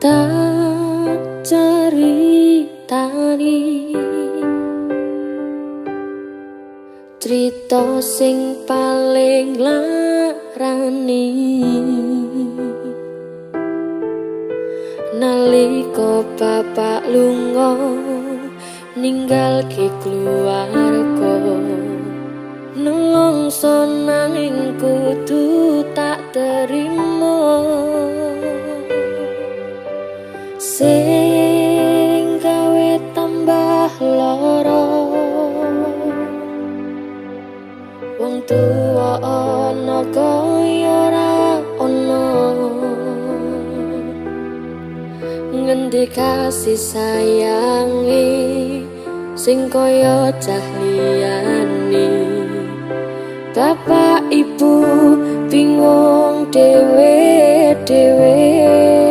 tak ceritani cerita sing paling larani nalika bapak lunga ninggalke keluarga nelongso nanging kudu tak terima sing gawe tambah lara wong tuwa ana kaya ora ana ngendi kasih sayangi sing kaya cah liyane bapak ibu bingung dhewe-dhewe